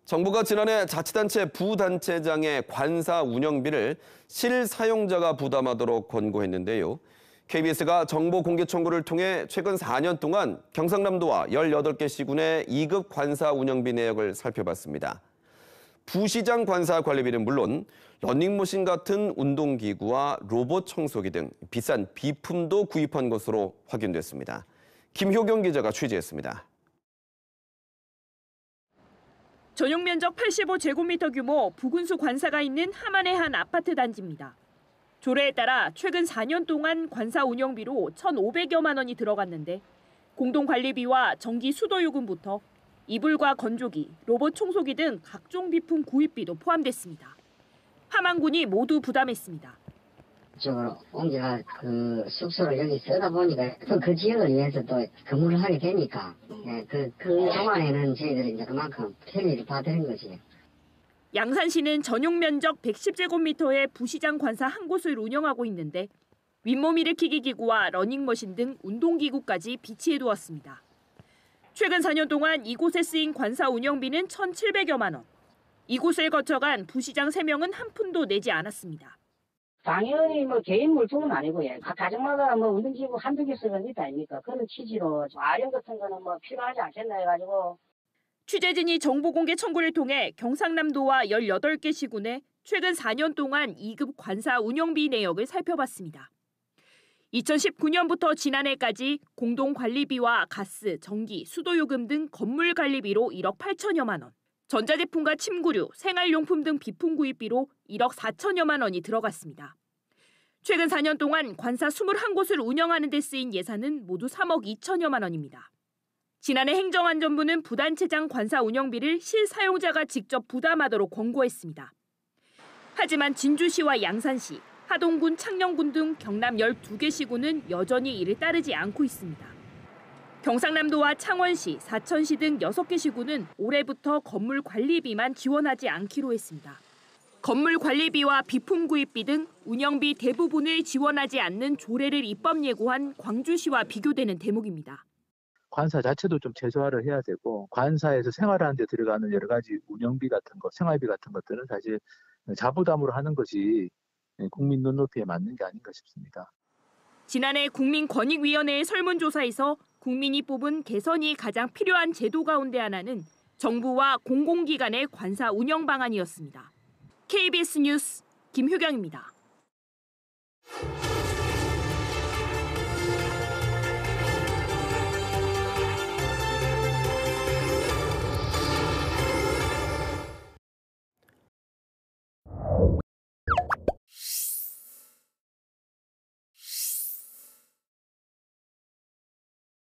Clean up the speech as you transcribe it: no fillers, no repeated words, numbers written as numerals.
정부가 지난해 자치단체 부단체장의 관사 운영비를 실사용자가 부담하도록 권고했는데요. KBS가 정보 공개 청구를 통해 최근 4년 동안 경상남도와 18개 시군의 2급 관사 운영비 내역을 살펴봤습니다. 부시장 관사 관리비는 물론 러닝머신 같은 운동기구와 로봇 청소기 등 비싼 비품도 구입한 것으로 확인됐습니다. 김효경 기자가 취재했습니다. 전용 면적 85제곱미터 규모 부군수 관사가 있는 함안의 한 아파트 단지입니다. 조례에 따라 최근 4년 동안 관사 운영비로 1,500여만 원이 들어갔는데 공동관리비와 전기 수도요금부터 이불과 건조기, 로봇 청소기 등 각종 비품 구입비도 포함됐습니다. 함안군이 모두 부담했습니다. 이쪽으로 옮겨가 숙소를 여기 쓰다 보니까 또 그 지역을 위해서 또 근무를 하게 되니까 그 동안에는 저희들이 이제 그만큼 편의를 봐드린 거지. 양산시는 전용 면적 110제곱미터의 부시장 관사 한 곳을 운영하고 있는데 윗몸 일으키기 기구와 러닝머신 등 운동기구까지 비치해 두었습니다. 최근 4년 동안 이곳에 쓰인 관사 운영비는 1,700여만 원. 이곳을 거쳐간 부시장 3명은 한 푼도 내지 않았습니다. 당연히 개인 물품은 아니고요. 각 가정마다 운동기구 한두 개 쓰는 게 아닙니까? 그런 취지로 아령 같은 거는 필요하지 않겠나 해가지고. 취재진이 정보 공개 청구를 통해 경상남도와 18개 시군의 최근 4년 동안 2급 관사 운영비 내역을 살펴봤습니다. 2019년부터 지난해까지 공동관리비와 가스, 전기, 수도요금 등 건물 관리비로 1억 8천여만 원, 전자제품과 침구류, 생활용품 등 비품 구입비로 1억 4천여만 원이 들어갔습니다. 최근 4년 동안 관사 21곳을 운영하는 데 쓰인 예산은 모두 3억 2천여만 원입니다. 지난해 행정안전부는 부단체장 관사 운영비를 실사용자가 직접 부담하도록 권고했습니다. 하지만 진주시와 양산시, 하동군, 창녕군 등 경남 12개 시군은 여전히 이를 따르지 않고 있습니다. 경상남도와 창원시, 사천시 등 6개 시군은 올해부터 건물 관리비만 지원하지 않기로 했습니다. 건물 관리비와 비품 구입비 등 운영비 대부분을 지원하지 않는 조례를 입법 예고한 광주시와 비교되는 대목입니다. 관사 자체도 좀 최소화를 해야 되고 관사에서 생활하는 데 들어가는 여러 가지 운영비 같은 거, 생활비 같은 것들은 사실 자부담으로 하는 것이 국민 눈높이에 맞는 게 아닌가 싶습니다. 지난해 국민권익위원회의 설문조사에서 국민이 뽑은 개선이 가장 필요한 제도 가운데 하나는 정부와 공공기관의 관사 운영 방안이었습니다. KBS 뉴스 김효경입니다.